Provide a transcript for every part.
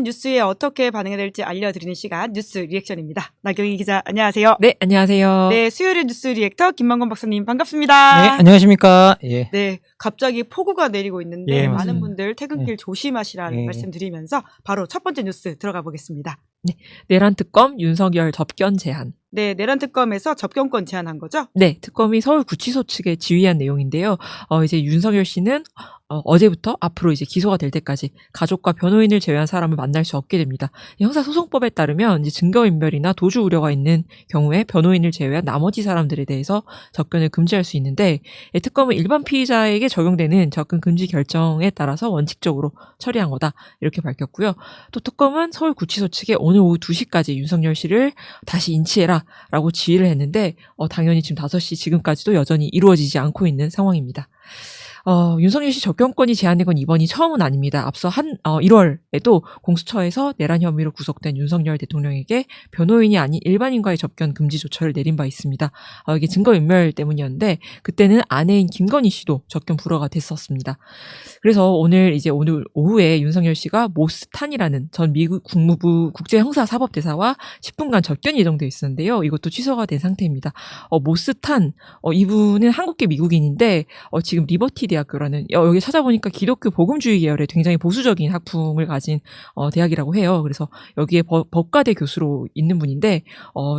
뉴스에 어떻게 반응해야 될지 알려드리는 시간 뉴스 리액션입니다. 나경희 기자 안녕하세요. 네, 안녕하세요. 네, 수요일의 뉴스 리액터 김만권 박사님 반갑습니다. 네, 안녕하십니까. 예. 네, 갑자기 폭우가 내리고 있는데 예, 많은 맞습니다. 분들 퇴근길 조심하시라는 예. 말씀드리면서 바로 첫 번째 뉴스 들어가 보겠습니다. 내란 특검 윤석열 접견 제한. 네, 내란 특검에서 접견권 제한한 거죠? 네, 특검이 서울구치소 측에 지휘한 내용인데요. 이제 윤석열 씨는 어제부터 앞으로 이제 기소가 될 때까지 가족과 변호인을 제외한 사람을 만날 수 없게 됩니다. 형사소송법에 따르면 이제 증거인멸이나 도주 우려가 있는 경우에 변호인을 제외한 나머지 사람들에 대해서 접견을 금지할 수 있는데, 특검은 일반 피의자에게 적용되는 접근 금지 결정에 따라서 원칙적으로 처리한 거다 이렇게 밝혔고요. 또 특검은 서울구치소 측에 오늘 오후 2시까지 윤석열 씨를 다시 인치해라 라고 지휘를 했는데 당연히 지금 5시 지금까지도 여전히 이루어지지 않고 있는 상황입니다. 윤석열 씨 접견권이 제한된 건 이번이 처음은 아닙니다. 앞서 1월에도 공수처에서 내란 혐의로 구속된 윤석열 대통령에게 변호인이 아닌 일반인과의 접견 금지 조처를 내린 바 있습니다. 이게 증거인멸 때문이었는데 그때는 아내인 김건희 씨도 접견 불허가 됐었습니다. 그래서 오늘 오후에 윤석열 씨가 모스탄이라는 전 미국 국무부 국제형사사법대사와 10분간 접견 예정돼 있었는데요. 이것도 취소가 된 상태입니다. 모스탄 이분은 한국계 미국인인데 지금 리버티 대학교라는 여기 찾아보니까 기독교 복음주의 계열의 굉장히 보수적인 학풍을 가진 대학이라고 해요. 그래서 여기에 법과대 교수로 있는 분인데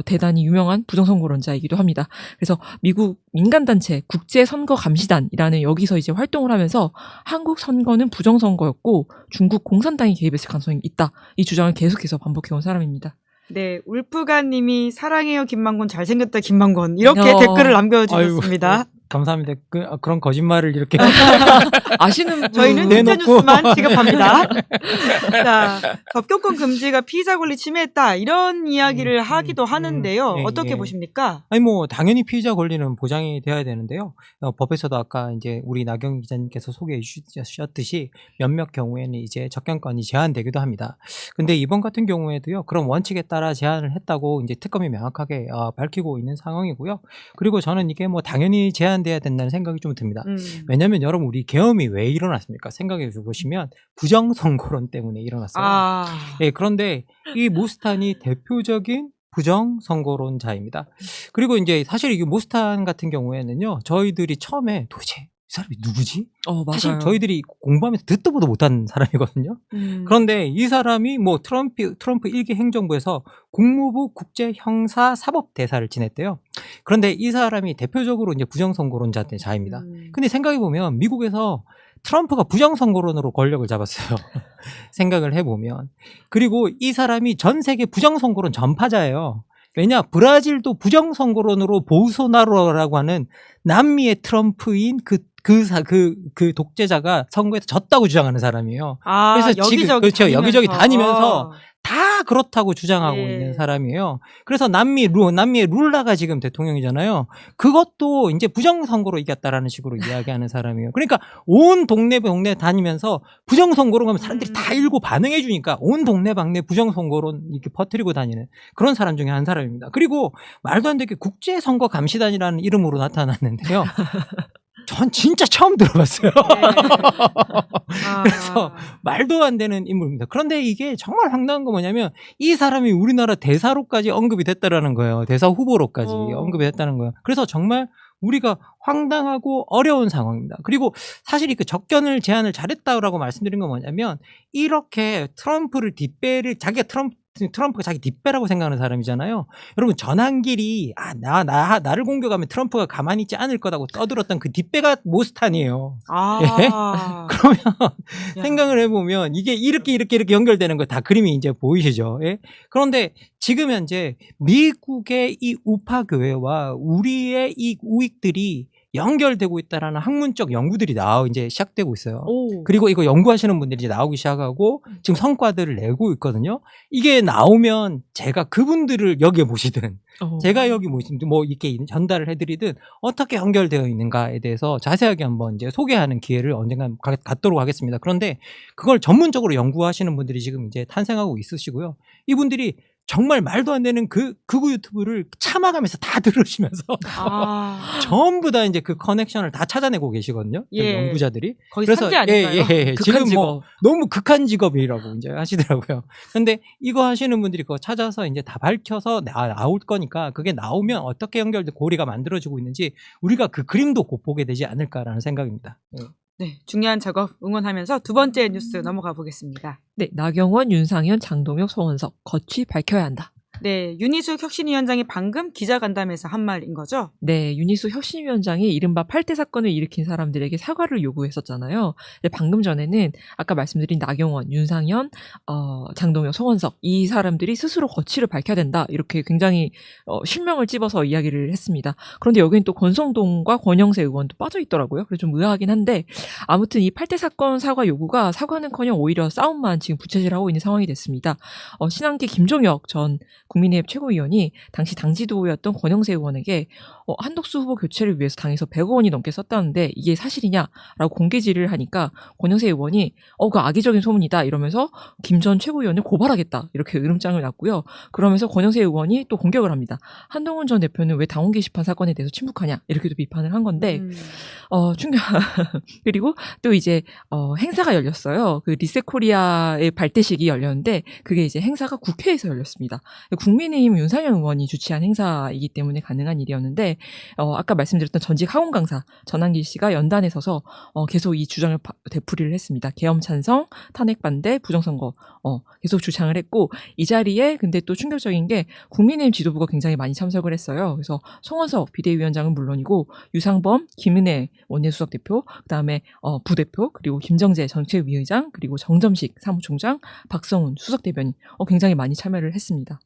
대단히 유명한 부정선거론자이기도 합니다. 그래서 미국 민간단체 국제선거감시단이라는 여기서 이제 활동을 하면서 한국 선거는 부정선거였고 중국 공산당이 개입했을 가능성이 있다. 이 주장을 계속해서 반복해온 사람입니다. 네, 울프가님이 사랑해요 김만권 잘생겼다 김만권 이렇게 댓글을 남겨주셨습니다. 아이고, 감사합니다. 그런 거짓말을 이렇게 아시는 분 저희는 진짜 뉴스만 취급합니다. 자, 접견권 금지가 피의자 권리 침해했다 이런 이야기를 하기도 하는데요. 예, 어떻게 예. 보십니까? 아니 뭐 당연히 피의자 권리는 보장이 돼야 되는데요. 법에서도 아까 이제 우리 나경 기자님께서 소개해 주셨듯이 몇몇 경우에는 이제 접견권이 제한되기도 합니다. 근데 이번 같은 경우에도요. 그런 원칙에 따라 제한을 했다고 이제 특검이 명확하게 밝히고 있는 상황이고요. 그리고 저는 이게 뭐 당연히 제한돼야 된다는 생각이 좀 듭니다. 왜냐하면 여러분 우리 계엄이 왜 일어났습니까? 생각해 보시면 부정선거론 때문에 일어났어요. 예, 그런데 이 모스탄이 대표적인 부정선거론자입니다. 그리고 이제 사실 이게 모스탄 같은 경우에는요, 저희들이 처음에 도대체 이 사람이 누구지? 맞아요. 사실 저희들이 공부하면서 듣도 보도 못한 사람이거든요. 그런데 이 사람이 뭐 트럼프 1기 행정부에서 국무부 국제형사사법대사를 지냈대요. 그런데 이 사람이 대표적으로 이제 부정선거론자입니다. 근데 생각해보면 미국에서 트럼프가 부정선거론으로 권력을 잡았어요. 생각을 해보면. 그리고 이 사람이 전 세계 부정선거론 전파자예요. 왜냐, 브라질도 부정선거론으로 보우소나로라고 하는 남미의 트럼프인 그 독재자가 선거에서 졌다고 주장하는 사람이에요. 그래서 지금 그렇죠. 여기저기 다니면서 다 그렇다고 주장하고 있는 사람이에요. 그래서 남미의 룰라가 지금 대통령이잖아요. 그것도 이제 부정선거로 이겼다라는 식으로 이야기하는 사람이에요. 그러니까 온 동네 다니면서 부정선거로 가면 사람들이 다 읽고 반응해 주니까 온 동네방네 부정선거론 이렇게 퍼뜨리고 다니는 그런 사람 중에 한 사람입니다. 그리고 말도 안 되게 국제선거감시단이라는 이름으로 나타났는데요. 전 진짜 처음 들어봤어요. 그래서 말도 안 되는 인물입니다. 그런데 이게 정말 황당한 건 뭐냐면 이 사람이 우리나라 대사로까지 언급이 됐다라는 거예요. 대사 후보로까지 언급이 됐다는 거예요. 그래서 정말 우리가 황당하고 어려운 상황입니다. 그리고 사실 그 접견을 제한을 잘했다고 말씀드린 건 뭐냐면 이렇게 트럼프가 자기 뒷배라고 생각하는 사람이잖아요. 여러분 전환길이 나를 공격하면 트럼프가 가만히 있지 않을 거라고 떠들었던 그 뒷배가 모스탄이에요. 예? 그러면 생각을 해보면 이게 이렇게 연결되는 거 다 그림이 이제 보이시죠? 예? 그런데 지금 현재 미국의 이 우파 교회와 우리의 이 우익들이 연결되고 있다라는 학문적 연구들이 이제 시작되고 있어요. 그리고 이거 연구하시는 분들이 이제 나오기 시작하고 지금 성과들을 내고 있거든요. 이게 나오면 제가 그분들을 여기에 모시든 제가 여기 모시든 뭐 이렇게 전달을 해드리든 어떻게 연결되어 있는가에 대해서 자세하게 한번 이제 소개하는 기회를 언젠가 갖도록 하겠습니다. 그런데 그걸 전문적으로 연구하시는 분들이 지금 이제 탄생하고 있으시고요. 이분들이 정말 말도 안 되는 극우 유튜브를 참아가면서 다 들으시면서 아, 전부 다 이제 그 커넥션을 다 찾아내고 계시거든요. 그 예. 연구자들이. 거의 산재 아닌가요? 극한 지금 직업. 뭐 너무 극한 직업이라고 이제 하시더라고요. 근데 이거 하시는 분들이 그거 찾아서 이제 다 밝혀서 나올 거니까 그게 나오면 어떻게 연결돼 고리가 만들어지고 있는지 우리가 그 그림도 곧 보게 되지 않을까라는 생각입니다. 네, 중요한 작업 응원하면서 두 번째 뉴스 넘어가 보겠습니다. 네, 나경원, 윤상현, 장동혁, 송원석 거취 밝혀야 한다. 네, 윤희숙 혁신위원장이 방금 기자간담회에서 한 말인 거죠? 네, 윤희숙 혁신위원장이 이른바 8대 사건을 일으킨 사람들에게 사과를 요구했었잖아요. 근데 방금 전에는 아까 말씀드린 나경원, 윤상현, 장동혁, 송원석 이 사람들이 스스로 거취를 밝혀야 된다. 이렇게 굉장히 실명을 찝어서 이야기를 했습니다. 그런데 여기는 또 권성동과 권영세 의원도 빠져 있더라고요. 그래서 좀 의아하긴 한데 아무튼 이 8대 사건 사과 요구가 사과는커녕 오히려 싸움만 지금 부채질하고 있는 상황이 됐습니다. 신한기 김종혁 전 국민의힘 최고위원이 당시 당지도였던 권영세 의원에게 한덕수 후보 교체를 위해서 당에서 100억 원이 넘게 썼다는데 이게 사실이냐라고 공개질을 하니까 권영세 의원이 그 악의적인 소문이다 이러면서 김 전 최고위원을 고발하겠다 이렇게 으름장을 놨고요. 그러면서 권영세 의원이 또 공격을 합니다. 한동훈 전 대표는 왜 당원 게시판 사건에 대해서 침묵하냐 이렇게도 비판을 한 건데 충격. 그리고 또 이제 행사가 열렸어요. 그 리셋코리아의 발대식이 열렸는데 그게 이제 행사가 국회에서 열렸습니다. 국민의힘 윤상현 의원이 주최한 행사이기 때문에 가능한 일이었는데 아까 말씀드렸던 전직 학원 강사 전한길 씨가 연단에 서서 계속 이 주장을 되풀이를 했습니다. 계엄 찬성, 탄핵 반대, 부정선거 계속 주장을 했고 이 자리에 근데 또 충격적인 게 국민의힘 지도부가 굉장히 많이 참석을 했어요. 그래서 송원석 비대위원장은 물론이고 유상범, 김은혜 원내수석 대표, 그다음에 부대표 그리고 김정재 정책위의장 그리고 정점식 사무총장, 박성훈 수석 대변인 굉장히 많이 참여를 했습니다.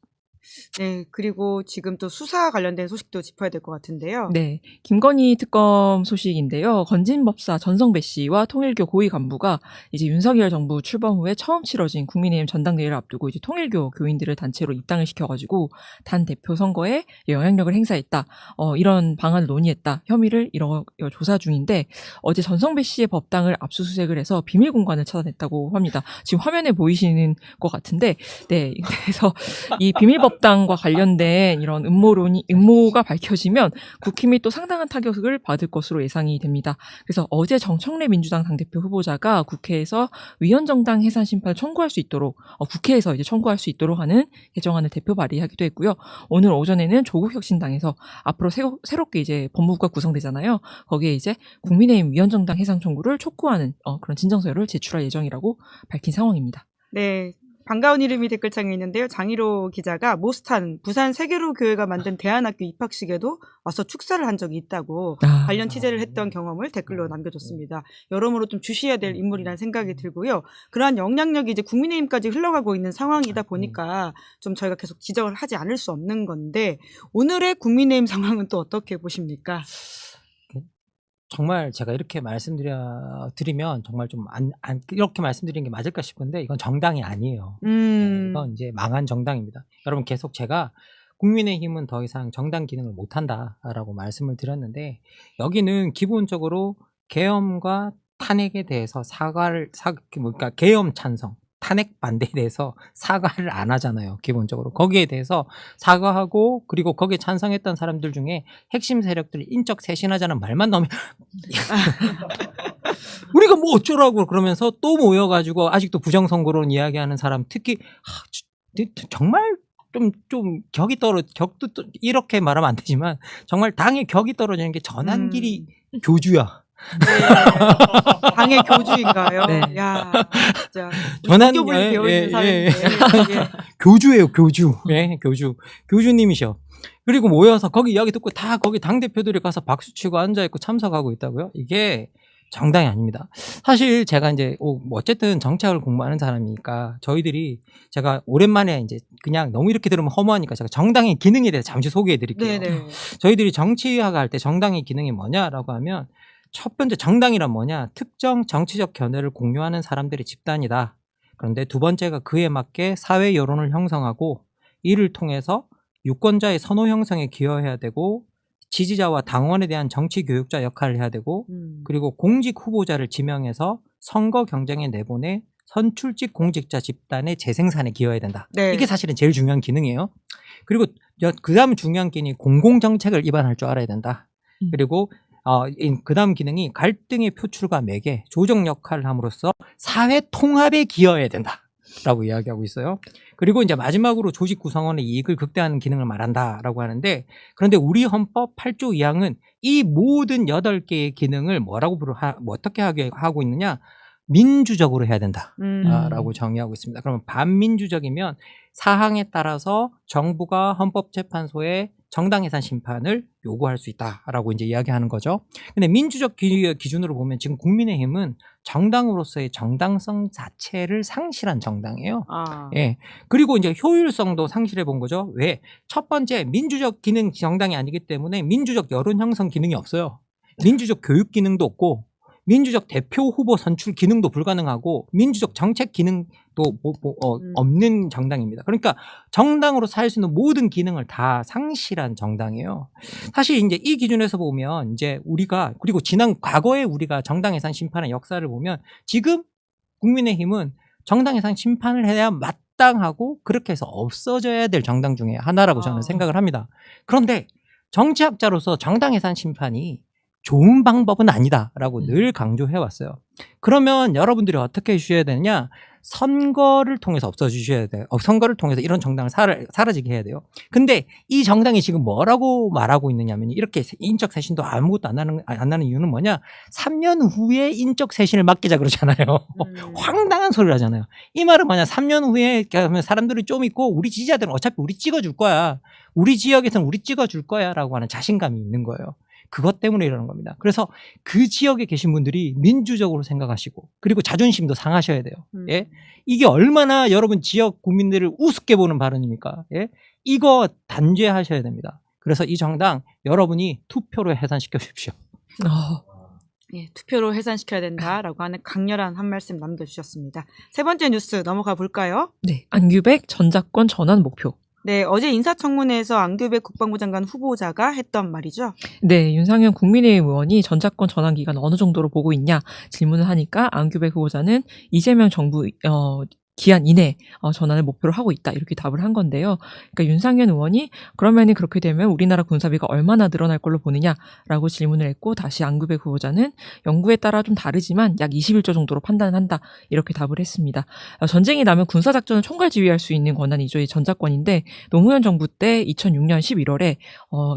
네, 그리고 지금 또 수사 관련된 소식도 짚어야 될 것 같은데요. 네, 김건희 특검 소식인데요. 건진법사 전성배 씨와 통일교 고위 간부가 이제 윤석열 정부 출범 후에 처음 치러진 국민의힘 전당대회를 앞두고 이제 통일교 교인들을 단체로 입당을 시켜가지고 단 대표 선거에 영향력을 행사했다. 이런 방안을 논의했다. 혐의를 조사 중인데 어제 전성배 씨의 법당을 압수수색을 해서 비밀 공간을 찾아냈다고 합니다. 지금 화면에 보이시는 것 같은데, 네, 그래서 이 비밀 법당과 관련된 이런 음모가 밝혀지면 국힘이 또 상당한 타격을 받을 것으로 예상이 됩니다. 그래서 어제 정청래 민주당 당대표 후보자가 국회에서 위헌정당 해산 심판을 청구할 수 있도록 국회에서 이제 청구할 수 있도록 하는 개정안을 대표 발의하기도 했고요. 오늘 오전에는 조국혁신당에서 앞으로 새롭게 이제 법무부가 구성되잖아요. 거기에 이제 국민의힘 위헌정당 해산 청구를 촉구하는 그런 진정서를 제출할 예정이라고 밝힌 상황입니다. 네. 반가운 이름이 댓글창에 있는데요. 장희로 기자가 모스탄 부산 세계로 교회가 만든 대안학교 입학식에도 와서 축사를 한 적이 있다고 관련 취재를 했던 경험을 댓글로 남겨줬습니다. 여러모로 좀 주시해야 될 인물이라는 생각이 들고요. 그러한 영향력이 이제 국민의힘까지 흘러가고 있는 상황이다 보니까 좀 저희가 계속 지적을 하지 않을 수 없는 건데 오늘의 국민의힘 상황은 또 어떻게 보십니까? 정말 제가 이렇게 말씀드리면 정말 좀 이렇게 말씀드리는 게 맞을까 싶은데 이건 정당이 아니에요. 이건 이제 망한 정당입니다. 여러분 계속 제가 국민의힘은 더 이상 정당 기능을 못한다라고 말씀을 드렸는데 여기는 기본적으로 계엄과 탄핵에 대해서 그러니까 계엄 찬성, 탄핵 반대에 대해서 사과를 안 하잖아요. 기본적으로 거기에 대해서 사과하고 그리고 거기에 찬성했던 사람들 중에 핵심 세력들이 인적 쇄신하자는 말만 나오면 우리가 뭐 어쩌라고 그러면서 또 모여가지고 아직도 부정선거론 이야기하는 사람 특히 정말 좀 격도 이렇게 말하면 안 되지만 정말 당의 격이 떨어지는 게 전한길이 교주야. 네. 당의 교주인가요? 네. 야, 진짜. 교불 배우는 사람인데. 교주예요, 교주. 예, 교주님이셔. 그리고 모여서 거기 이야기 듣고 다 거기 당대표들이 가서 박수치고 앉아있고 참석하고 있다고요? 이게 정당이 아닙니다. 사실 제가 이제 어쨌든 정책을 공부하는 사람이니까 제가 오랜만에 이제 그냥 너무 이렇게 들으면 허무하니까 제가 정당의 기능에 대해서 잠시 소개해 드릴게요. 네네. 저희들이 정치학 할 때 정당의 기능이 뭐냐라고 하면 첫 번째 정당이란 뭐냐? 특정 정치적 견해를 공유하는 사람들의 집단이다. 그런데 두 번째가 그에 맞게 사회 여론을 형성하고 이를 통해서 유권자의 선호 형성에 기여해야 되고 지지자와 당원에 대한 정치 교육자 역할을 해야 되고 그리고 공직 후보자를 지명해서 선거 경쟁에 내보내 선출직 공직자 집단의 재생산에 기여해야 된다. 네. 이게 사실은 제일 중요한 기능이에요. 그리고 그 다음 중요한 기능이 공공정책을 입안할 줄 알아야 된다. 그리고 그 다음 기능이 갈등의 표출과 매개, 조정 역할을 함으로써 사회 통합에 기여해야 된다. 라고 이야기하고 있어요. 그리고 이제 마지막으로 조직 구성원의 이익을 극대화하는 기능을 말한다라고 하는데, 그런데 우리 헌법 8조 2항은 이 모든 8개의 기능을 어떻게 하고 있느냐? 민주적으로 해야 된다라고 정의하고 있습니다. 그러면 반민주적이면 사항에 따라서 정부가 헌법재판소에 정당 해산 심판을 요구할 수 있다라고 이제 이야기하는 거죠. 근데 민주적 기준으로 보면 지금 국민의힘은 정당으로서의 정당성 자체를 상실한 정당이에요. 예. 그리고 이제 효율성도 상실해 본 거죠. 왜? 첫 번째, 민주적 기능 정당이 아니기 때문에 민주적 여론 형성 기능이 없어요. 민주적 교육 기능도 없고, 민주적 대표 후보 선출 기능도 불가능하고, 민주적 정책 기능도 없는 정당입니다. 그러니까 정당으로 살 수 있는 모든 기능을 다 상실한 정당이에요. 사실 이제 이 기준에서 보면 이제 우리가, 그리고 과거에 우리가 정당 해산 심판의 역사를 보면 지금 국민의힘은 정당 해산 심판을 해야 마땅하고 그렇게 해서 없어져야 될 정당 중에 하나라고 저는 생각을 합니다. 그런데 정치학자로서 정당 해산 심판이 좋은 방법은 아니다라고 늘 강조해 왔어요. 그러면 여러분들이 어떻게 해주셔야 되느냐? 선거를 통해서 없어주셔야 돼요. 선거를 통해서 이런 정당을 사라지게 해야 돼요. 근데 이 정당이 지금 뭐라고 말하고 있느냐면, 이렇게 인적 쇄신도 아무것도 안 하는 이유는 뭐냐? 3년 후에 인적 쇄신을 맡기자 그러잖아요. 황당한 소리를 하잖아요. 이 말은 뭐냐? 3년 후에 사람들이 좀 있고 우리 지지자들은 어차피 우리 찍어줄 거야. 우리 지역에서는 우리 찍어줄 거야 라고 하는 자신감이 있는 거예요. 그것 때문에 이러는 겁니다. 그래서 그 지역에 계신 분들이 민주적으로 생각하시고, 그리고 자존심도 상하셔야 돼요. 예? 이게 얼마나 여러분 지역 국민들을 우습게 보는 발언입니까? 예? 이거 단죄하셔야 됩니다. 그래서 이 정당 여러분이 투표로 해산시켜 주십시오. 예, 투표로 해산시켜야 된다라고 하는 강렬한 한 말씀 남겨주셨습니다. 세 번째 뉴스 넘어가 볼까요? 네, 안규백 전작권 전환 목표. 네, 어제 인사청문회에서 안규백 국방부 장관 후보자가 했던 말이죠. 네, 윤상현 국민의힘 의원이 전작권 전환 기간 어느 정도로 보고 있냐 질문을 하니까 안규백 후보자는 이재명 정부 기한 이내 전환을 목표로 하고 있다, 이렇게 답을 한 건데요. 그러니까 윤상현 의원이 그러면은 그렇게 되면 우리나라 군사비가 얼마나 늘어날 걸로 보느냐라고 질문을 했고, 다시 안규백 후보자는 연구에 따라 좀 다르지만 약 21조 정도로 판단을 한다, 이렇게 답을 했습니다. 전쟁이 나면 군사작전을 총괄 지휘할 수 있는 권한이 이 전작권인데, 노무현 정부 때 2006년 11월에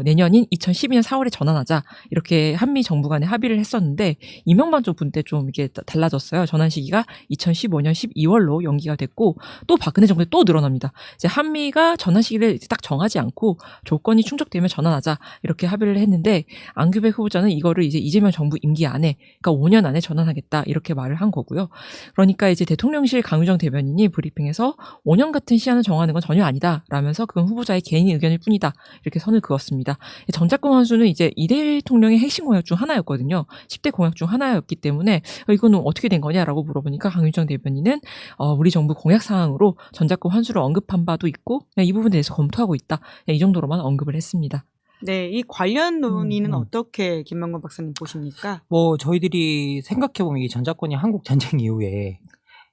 내년인 2012년 4월에 전환하자, 이렇게 한미 정부 간에 합의를 했었는데, 이명박 정부 때 좀 이게 달라졌어요. 전환 시기가 2015년 12월로 연기가 됐고, 또 박근혜 정부 때 또 늘어납니다. 이제 한미가 전환 시기를 딱 정하지 않고 조건이 충족되면 전환하자, 이렇게 합의를 했는데, 안규백 후보자는 이거를 이제 이재명 정부 임기 안에, 그러니까 5년 안에 전환하겠다, 이렇게 말을 한 거고요. 그러니까 이제 대통령실 강유정 대변인이 브리핑에서 5년 같은 시한을 정하는 건 전혀 아니다 라면서 그건 후보자의 개인 의견일 뿐이다, 이렇게 선을 그었습니다. 전작권 환수는 이제 이 대통령의 핵심 공약 중 하나였거든요. 10대 공약 중 하나였기 때문에 이거는 어떻게 된 거냐라고 물어보니까 강유정 대변인은 우리 정부 공약 사항으로 전작권 환수를 언급한 바도 있고 이 부분에 대해서 검토하고 있다, 이 정도로만 언급을 했습니다. 네, 이 관련 논의는 어떻게 김만권 박사님 보십니까? 저희들이 생각해보면 이 전작권이 한국 전쟁 이후에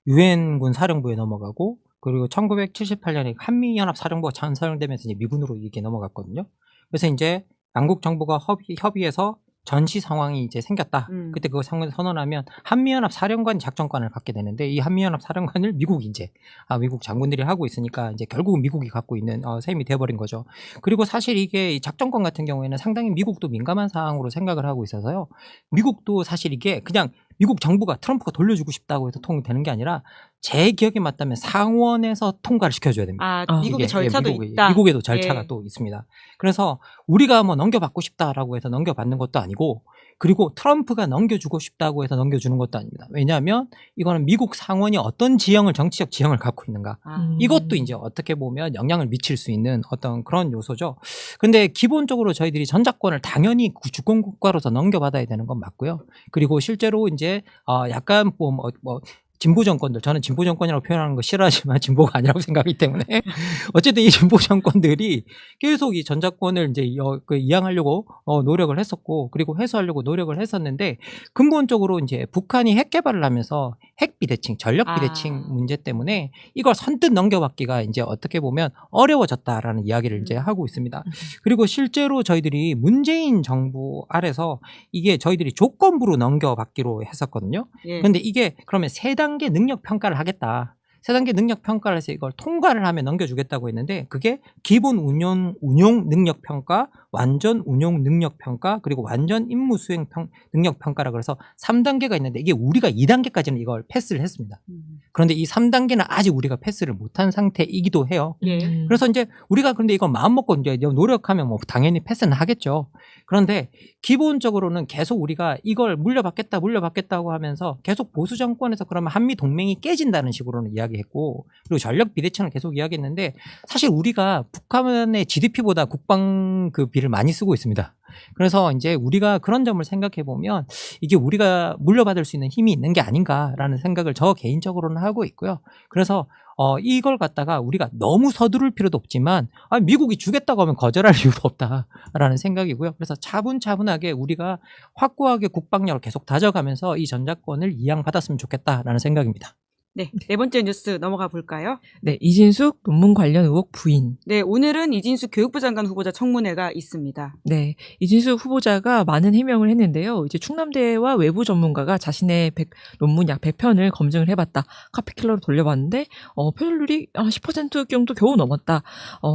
유엔군 사령부에 넘어가고, 그리고 1978년에 한미연합 사령부가 창설되면서 이제 미군으로 이게 넘어갔거든요. 그래서 이제 양국 정부가 협의해서 전시 상황이 이제 생겼다. 그때 그거 선언하면 한미연합 사령관 작전권을 갖게 되는데, 이 한미연합 사령관을 미국이 이제 미국 장군들이 하고 있으니까 이제 결국은 미국이 갖고 있는 셈이 돼버린 거죠. 그리고 사실 이게 이 작전권 같은 경우에는 상당히 미국도 민감한 사항으로 생각을 하고 있어서요. 미국도 사실 이게 그냥 미국 정부가 트럼프가 돌려주고 싶다고 해서 통되는 게 아니라, 제 기억에 맞다면 상원에서 통과를 시켜줘야 됩니다. 미국의 절차도 있다. 미국에도 절차가 또 있습니다. 그래서 우리가 뭐 넘겨받고 싶다라고 해서 넘겨받는 것도 아니고, 그리고 트럼프가 넘겨주고 싶다고 해서 넘겨주는 것도 아닙니다. 왜냐하면 이거는 미국 상원이 어떤 정치적 지형을 갖고 있는가, 이것도 이제 어떻게 보면 영향을 미칠 수 있는 어떤 그런 요소죠. 근데 기본적으로 저희들이 전작권을 당연히 주권 국가로서 넘겨받아야 되는 건 맞고요. 그리고 실제로 이제 약간 진보 정권들, 저는 진보 정권이라고 표현하는 거 싫어하지만 진보가 아니라고 생각하기 때문에 어쨌든 이 진보 정권들이 계속 이 전자권을 이제 이양하려고 노력을 했었고, 그리고 회수하려고 노력을 했었는데, 근본적으로 이제 북한이 핵 개발을 하면서 핵 비대칭, 전력 비대칭 문제 때문에 이걸 선뜻 넘겨받기가 이제 어떻게 보면 어려워졌다라는 이야기를 이제 하고 있습니다. 그리고 실제로 저희들이 문재인 정부 아래서 이게 저희들이 조건부로 넘겨받기로 했었거든요. 예. 근데 이게 그러면 세 단계 능력 평가를 하겠다. 세 단계 능력 평가를 해서 이걸 통과를 하면 넘겨주겠다고 했는데, 그게 기본 운용 능력 평가, 완전 운용 능력 평가, 그리고 완전 임무 수행 능력 평가라 그래서 3단계가 있는데, 이게 우리가 2단계까지는 이걸 패스를 했습니다. 그런데 이 3단계는 아직 우리가 패스를 못한 상태이기도 해요. 예. 그래서 이제 우리가 근데 이거 마음 먹고 이제 노력하면 뭐 당연히 패스는 하겠죠. 그런데 기본적으로는 계속 우리가 이걸 물려받겠다고 하면서 계속 보수 정권에서 그러면 한미 동맹이 깨진다는 식으로는 이야기했고, 그리고 전력 비대칭을 계속 이야기했는데, 사실 우리가 북한의 GDP보다 국방 그 비를 많이 쓰고 있습니다. 그래서 이제 우리가 그런 점을 생각해 보면 이게 우리가 물려받을 수 있는 힘이 있는 게 아닌가라는 생각을 저 개인적으로는 하고 있고요. 그래서 이걸 갖다가 우리가 너무 서두를 필요도 없지만, 미국이 주겠다고 하면 거절할 이유도 없다라는 생각이고요. 그래서 차분차분하게 우리가 확고하게 국방력을 계속 다져가면서 이 전자권을 이양받았으면 좋겠다라는 생각입니다. 네, 네 번째 뉴스 넘어가 볼까요? 네, 이진숙 논문 관련 의혹 부인. 네, 오늘은 이진숙 교육부 장관 후보자 청문회가 있습니다. 네, 이진숙 후보자가 많은 해명을 했는데요. 이제 충남대와 외부 전문가가 자신의 논문 약 100편을 검증을 해봤다. 카피킬러로 돌려봤는데 표절률이 10% 정도 겨우 넘었다.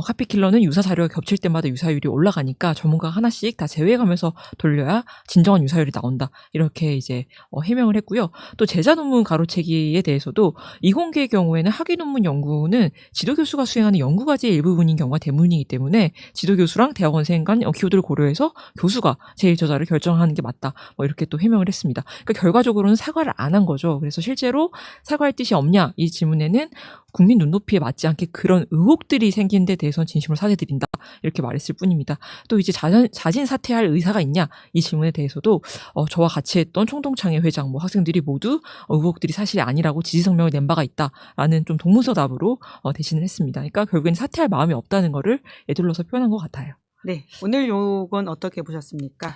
카피킬러는 유사 자료가 겹칠 때마다 유사율이 올라가니까 전문가가 하나씩 다 제외해가면서 돌려야 진정한 유사율이 나온다. 이렇게 이제 해명을 했고요. 또 제자 논문 가로채기에 대해서도 이공계의 경우에는 학위 논문 연구는 지도교수가 수행하는 연구과제의 일부분인 경우가 대부분이기 때문에 지도교수랑 대학원생 간 기호들을 고려해서 교수가 제일 저자를 결정하는 게 맞다. 이렇게 또 해명을 했습니다. 그러니까 결과적으로는 사과를 안 한 거죠. 그래서 실제로 사과할 뜻이 없냐 이 질문에는 국민 눈높이에 맞지 않게 그런 의혹들이 생긴 데 대해서는 진심으로 사죄드린다. 이렇게 말했을 뿐입니다. 또 이제 자진 사퇴할 의사가 있냐 이 질문에 대해서도 저와 같이 했던 총동창회 회장 학생들이 모두 의혹들이 사실이 아니라고 지지성명을 낸 바가 있다라는 좀 동문서답으로 대신을 했습니다. 그러니까 결국엔 사퇴할 마음이 없다는 거를 에둘러서 표현한 것 같아요. 네, 오늘 요건 어떻게 보셨습니까?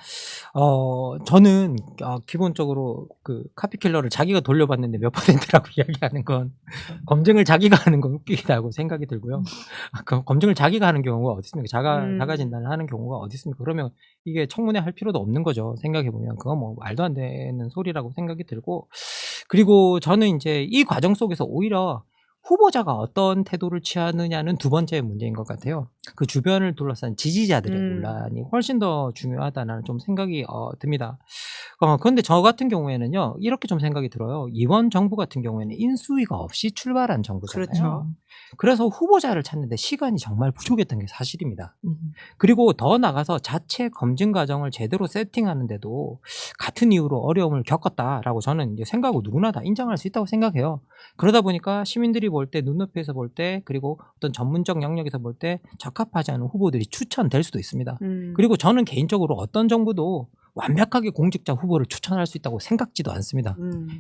저는 기본적으로 그 카피킬러를 자기가 돌려봤는데 몇 %라고 이야기하는 건 검증을 자기가 하는 건 웃기다고 생각이 들고요. 검증을 자기가 하는 경우가 어디 있습니까? 자가 진단을 하는 경우가 어디 있습니까? 그러면 이게 청문회 할 필요도 없는 거죠. 생각해 보면 그건 뭐 말도 안 되는 소리라고 생각이 들고, 그리고 저는 이제 이 과정 속에서 오히려 후보자가 어떤 태도를 취하느냐는 두 번째 문제인 것 같아요. 그 주변을 둘러싼 지지자들의 논란이 훨씬 더 중요하다는 좀 생각이 듭니다. 그런데 저 같은 경우에는요, 이렇게 좀 생각이 들어요. 이번 정부 같은 경우에는 인수위가 없이 출발한 정부잖아요. 그렇죠. 그래서 후보자를 찾는데 시간이 정말 부족했던 게 사실입니다. 그리고 더 나가서 자체 검증 과정을 제대로 세팅하는데도 같은 이유로 어려움을 겪었다라고 저는 이제 생각하고 누구나 다 인정할 수 있다고 생각해요. 그러다 보니까 시민들이 볼 때, 눈높이에서 볼 때, 그리고 어떤 전문적 영역에서 볼 때 적합하지 않은 후보들이 추천될 수도 있습니다. 그리고 저는 개인적으로 어떤 정부도 완벽하게 공직자 후보를 추천할 수 있다고 생각지도 않습니다.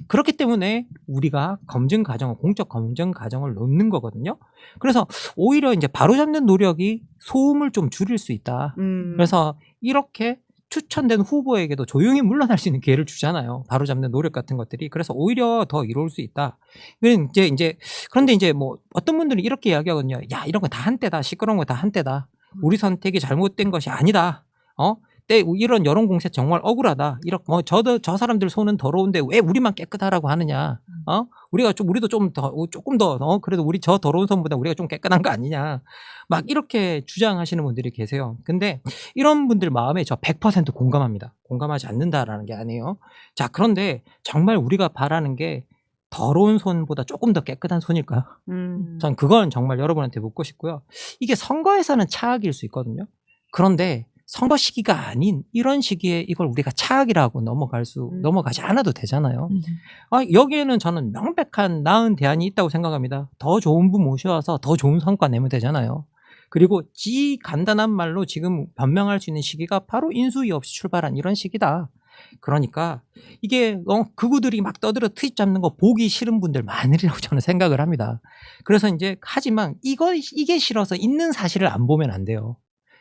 그렇기 때문에 우리가 검증 과정을, 공적 검증 과정을 놓는 거거든요. 그래서 오히려 이제 바로잡는 노력이 소음을 좀 줄일 수 있다. 그래서 이렇게 추천된 후보에게도 조용히 물러날 수 있는 기회를 주잖아요. 바로잡는 노력 같은 것들이. 그래서 오히려 더 이로울 수 있다. 그런데 이제 뭐 어떤 분들은 이렇게 이야기하거든요. 야, 이런 거 다 한때다. 시끄러운 거 다 한때다. 우리 선택이 잘못된 것이 아니다. 이런 여론 공세 정말 억울하다. 이렇게 저 사람들 손은 더러운데 왜 우리만 깨끗하라고 하느냐. 우리도 조금 더 그래도 우리 저 더러운 손보다 우리가 좀 깨끗한 거 아니냐. 막 이렇게 주장하시는 분들이 계세요. 근데 이런 분들 마음에 저 100% 공감합니다. 공감하지 않는다라는 게 아니에요. 자, 그런데 정말 우리가 바라는 게 더러운 손보다 조금 더 깨끗한 손일까요? 전 그건 정말 여러분한테 묻고 싶고요. 이게 선거에서는 차악일 수 있거든요. 그런데 선거 시기가 아닌 이런 시기에 이걸 우리가 차악이라고 넘어가지 않아도 되잖아요. 여기에는 저는 명백한 나은 대안이 있다고 생각합니다. 더 좋은 분 모셔와서 더 좋은 성과 내면 되잖아요. 그리고 간단한 말로 지금 변명할 수 있는 시기가 바로 인수위 없이 출발한 이런 시기다. 그러니까 이게 극우들이 막 떠들어 트집 잡는 거 보기 싫은 분들 많으리라고 저는 생각을 합니다. 그래서 이제 하지만 이게 싫어서 있는 사실을 안 보면 안 돼요.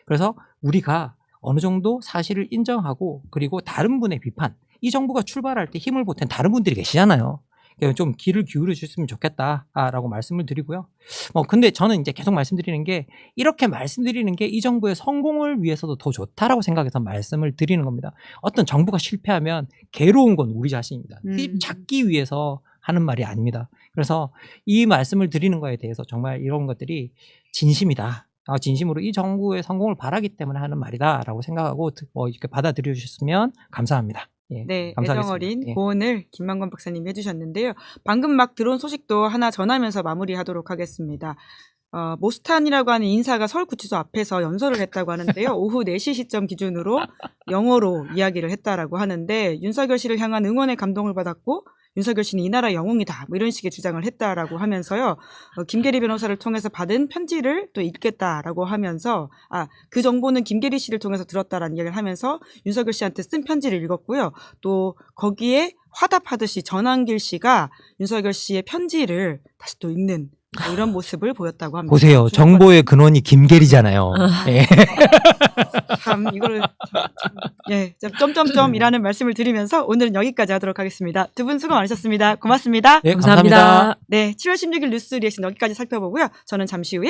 그래서 우리가 어느 정도 사실을 인정하고 그리고 다른 분의 비판, 이 정부가 출발할 때 힘을 보탠 다른 분들이 계시잖아요. 좀 귀를 기울여 주셨으면 좋겠다라고 말씀을 드리고요. 근데 저는 이제 계속 말씀드리는 게 이렇게 말씀드리는 게 이 정부의 성공을 위해서도 더 좋다라고 생각해서 말씀을 드리는 겁니다. 어떤 정부가 실패하면 괴로운 건 우리 자신입니다. 트집 잡기 위해서 하는 말이 아닙니다. 그래서 이 말씀을 드리는 거에 대해서 정말 이런 것들이 진심이다. 진심으로 이 정부의 성공을 바라기 때문에 하는 말이다라고 생각하고 이렇게 받아들여 주셨으면 감사합니다. 예, 네, 감사하겠습니다. 애정어린 예. 고언을 김만권 박사님이 해주셨는데요. 방금 막 들어온 소식도 하나 전하면서 마무리하도록 하겠습니다. 모스탄이라고 하는 인사가 서울구치소 앞에서 연설을 했다고 하는데요. 오후 4시 시점 기준으로 영어로 이야기를 했다라고 하는데 윤석열 씨를 향한 응원의 감동을 받았고 윤석열 씨는 이 나라 영웅이다 뭐 이런 식의 주장을 했다라고 하면서요. 김계리 변호사를 통해서 받은 편지를 또 읽겠다라고 하면서 그 정보는 김계리 씨를 통해서 들었다라는 이야기를 하면서 윤석열 씨한테 쓴 편지를 읽었고요. 또 거기에 화답하듯이 전한길 씨가 윤석열 씨의 편지를 다시 또 읽는 이런 모습을 보였다고 합니다. 보세요. 정보의 근원이 김계리잖아요. 예. 참 이거를 점점점이라는 말씀을 드리면서 오늘은 여기까지 하도록 하겠습니다. 두 분 수고 많으셨습니다. 고맙습니다. 네, 감사합니다. 감사합니다. 네, 7월 16일 뉴스 리액션 여기까지 살펴보고요. 저는 잠시 후에